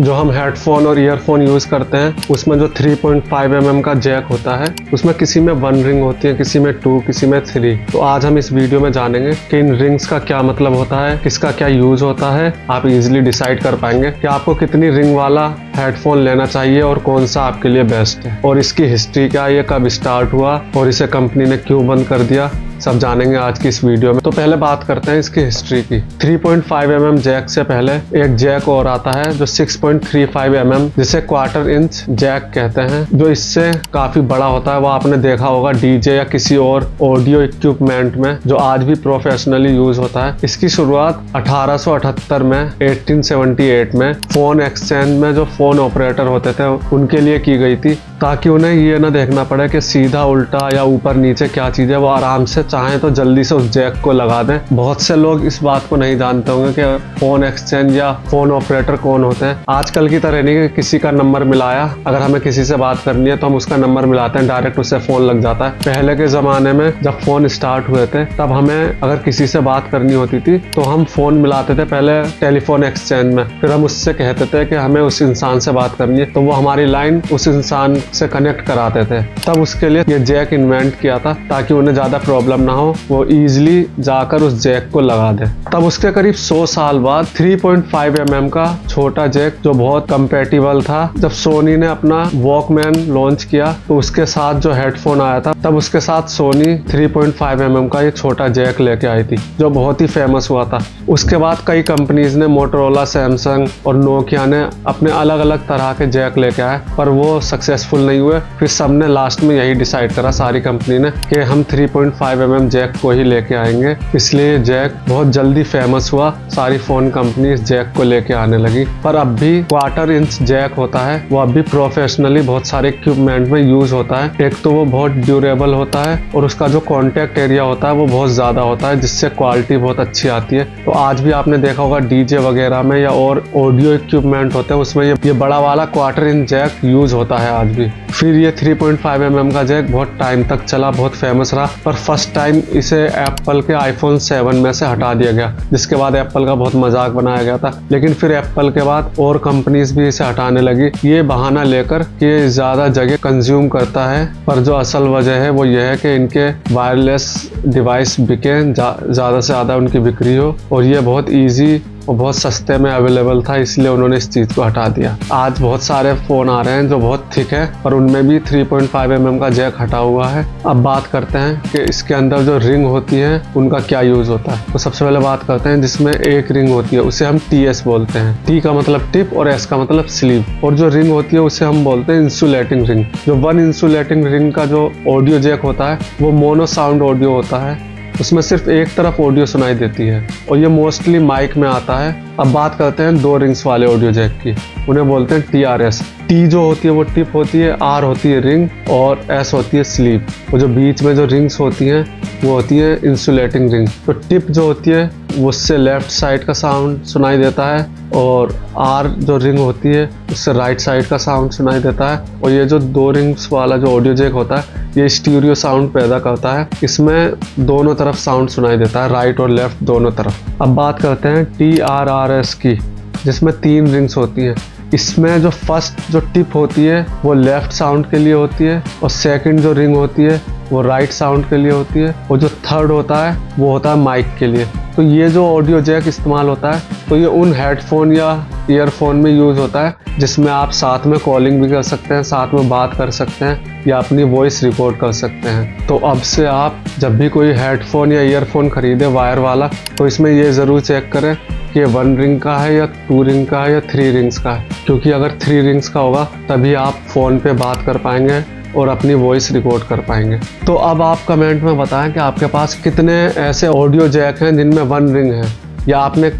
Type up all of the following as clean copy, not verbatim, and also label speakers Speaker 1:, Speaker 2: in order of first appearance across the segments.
Speaker 1: जो हम हेडफोन और ईयरफोन यूज़ करते हैं उसमें जो 3.5 mm का जैक होता है उसमें किसी में 1 रिंग होती है, किसी में 2, किसी में 3। तो आज हम इस वीडियो में जानेंगे कि इन रिंग्स का क्या मतलब होता है, किसका क्या यूज़ होता है। आप इजीली डिसाइड कर पाएंगे कि आपको कितनी रिंग वाला हेडफोन लेना चाहिए और कौन सा आपके लिए बेस्ट है, और इसकी हिस्ट्री क्या है, ये कब स्टार्ट हुआ और इसे कंपनी ने क्यों बंद कर दिया, सब जानेंगे आज की इस वीडियो में। तो पहले बात करते हैं इसकी हिस्ट्री की। 3.5 mm जैक से पहले एक जैक और आता है जो 6.35 mm, जिसे क्वार्टर इंच जैक कहते हैं, जो इससे काफी बड़ा होता है। वो आपने देखा होगा डीजे या किसी और ऑडियो इक्विपमेंट में, जो आज भी प्रोफेशनली यूज होता है। इसकी शुरुआत 1878 में 1878 में फोन एक्सचेंज में जो फोन ऑपरेटर होते थे उनके लिए की गई थी, ताकि उन्हें ये ना देखना पड़े कि सीधा उल्टा या ऊपर नीचे क्या चीज है, वो आराम से चाहें तो जल्दी से उस जैक को लगा दें। बहुत से लोग इस बात को नहीं जानते होंगे कि फोन एक्सचेंज या फोन ऑपरेटर कौन होते हैं। आजकल की तरह नहीं कि किसी का नंबर मिलाया, अगर हमें किसी से बात करनी है तो हम उसका नंबर मिलाते हैं, डायरेक्ट उससे फोन लग जाता है। पहले के जमाने में जब फोन स्टार्ट हुए थे तब हमें अगर किसी से बात करनी होती थी तो हम फोन मिलाते थे पहले टेलीफोन एक्सचेंज में, फिर हम उससे कहते थे कि हमें उस इंसान से बात करनी है, तो वो हमारी लाइन उस इंसान से कनेक्ट कराते थे। तब उसके लिए ये जैक इन्वेंट किया था ताकि उन्हें ज्यादा प्रॉब्लम ना हो, वो इजीली जाकर उस जैक को लगा दे। तब उसके करीब 100 साल बाद 3.5 mm का छोटा जैक जो बहुत कंपैटिबल था, जब सोनी ने अपना वॉकमैन लॉन्च किया तो उसके साथ जो हेडफोन आया था, तब उसके साथ सोनी 3.5 mm का ये छोटा जैक लेके आई थी, जो बहुत ही फेमस हुआ था। उसके बाद कई कंपनीज ने, मोटोरोला, सैमसंग और नोकिया ने अपने अलग अलग तरह के जैक लेके आए, पर वो सक्सेसफुल नहीं हुए। फिर सबने लास्ट में यही डिसाइड करा, सारी कंपनी ने, कि हम 3.5 mm जैक को ही लेके आएंगे। इसलिए जैक बहुत जल्दी फेमस हुआ, सारी फोन कंपनी इस जैक को लेके आने लगी। पर अब भी क्वार्टर इंच जैक होता है, वो अब भी प्रोफेशनली बहुत सारे इक्विपमेंट में यूज होता है। एक तो वो बहुत ड्यूरेबल होता है और उसका जो कॉन्टेक्ट एरिया होता है वो बहुत ज्यादा होता है, जिससे क्वालिटी बहुत अच्छी आती है। तो आज भी आपने देखा होगा डीजे वगैरह में या और ऑडियो इक्विपमेंट होते हैं उसमें ये बड़ा वाला क्वार्टर इंच जैक यूज होता है आज भी। फिर ये 3.5 mm का जैक बहुत टाइम तक चला, बहुत फेमस रहा, पर फर्स्ट टाइम इसे एप्पल के iPhone 7 में से हटा दिया गया, जिसके बाद एप्पल का बहुत मजाक बनाया गया था। लेकिन फिर एप्पल के बाद और कंपनीज भी इसे हटाने लगी, ये बहाना लेकर कि ये ज्यादा जगह कंज्यूम करता है। पर जो असल वजह है वो ये है कि इनके वायरलेस डिवाइस बिके, ज्यादा से ज्यादा उनकी बिक्री हो, और ये बहुत ईजी और बहुत सस्ते में अवेलेबल था, इसलिए उन्होंने इस चीज को हटा दिया। आज बहुत सारे फोन आ रहे हैं जो बहुत थिक है, पर उनमें भी 3.5 mm का जैक हटा हुआ है। अब बात करते हैं कि इसके अंदर जो रिंग होती है उनका क्या यूज होता है। तो सबसे पहले बात करते हैं जिसमें एक रिंग होती है, उसे हम TS बोलते हैं। T का मतलब टिप और S का मतलब स्लीव, और जो रिंग होती है उसे हम बोलते हैं इंसुलेटिंग रिंग। जो 1 इंसुलेटिंग रिंग का जो ऑडियो जैक होता है वो मोनो साउंड ऑडियो होता है, उसमें सिर्फ एक तरफ ऑडियो सुनाई देती है और ये मोस्टली माइक में आता है। अब बात करते हैं 2 रिंग्स वाले ऑडियो जैक की, उन्हें बोलते हैं TRS। T जो होती है वो टिप होती है, R होती है रिंग और S होती है स्लीव। और जो बीच में जो रिंग्स होती हैं वो होती है इंसुलेटिंग रिंग। तो टिप जो होती है उससे लेफ्ट साइड का साउंड सुनाई देता है, और R जो रिंग होती है उससे राइट साइड का साउंड सुनाई देता है। और ये जो 2 रिंग्स वाला जो ऑडियो जैक होता है ये स्टीरियो साउंड पैदा करता है, इसमें दोनों तरफ साउंड सुनाई देता है, राइट और लेफ्ट दोनों तरफ। अब बात करते हैं TRRS की, जिसमें 3 रिंग्स होती हैं। इसमें जो फर्स्ट जो टिप होती है वो लेफ्ट साउंड के लिए होती है, और सेकंड जो रिंग होती है वो राइट साउंड के लिए होती है, और जो थर्ड होता है वो होता है माइक के लिए। तो ये जो ऑडियो जैक इस्तेमाल होता है तो ये उन हेडफोन या ईयरफोन में यूज होता है जिसमें आप साथ में कॉलिंग भी कर सकते हैं, साथ में बात कर सकते हैं या अपनी वॉइस रिकॉर्ड कर सकते हैं। तो अब से आप जब भी कोई हेडफोन या ईयरफोन खरीदे वायर वाला, तो इसमें ये ज़रूर चेक करें कि 1 रिंग का है या 2 रिंग का है या 3 रिंग्स का है, क्योंकि अगर 3 रिंग्स का होगा तभी आप फ़ोन पे बात कर पाएंगे और अपनी वॉइस रिकॉर्ड कर पाएंगे। तो अब आप कमेंट में बताएं कि आपके पास कितने ऐसे ऑडियो जैक हैं जिनमें 1 रिंग है, या आपने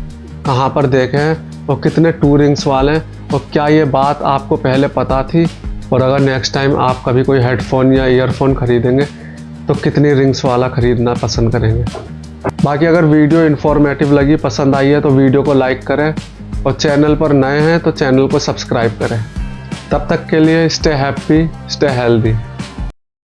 Speaker 1: कहाँ पर देखे हैं, और कितने 2 रिंग्स वाले हैं, और क्या ये बात आपको पहले पता थी, और अगर नेक्स्ट टाइम आप कभी कोई हेडफोन या ईयरफोन खरीदेंगे तो कितनी रिंग्स वाला खरीदना पसंद करेंगे। बाकी अगर वीडियो इन्फॉर्मेटिव लगी, पसंद आई है तो वीडियो को लाइक करें, और चैनल पर नए हैं तो चैनल को सब्सक्राइब करें। तब तक के लिए स्टे हैप्पी, स्टे हेल्दी।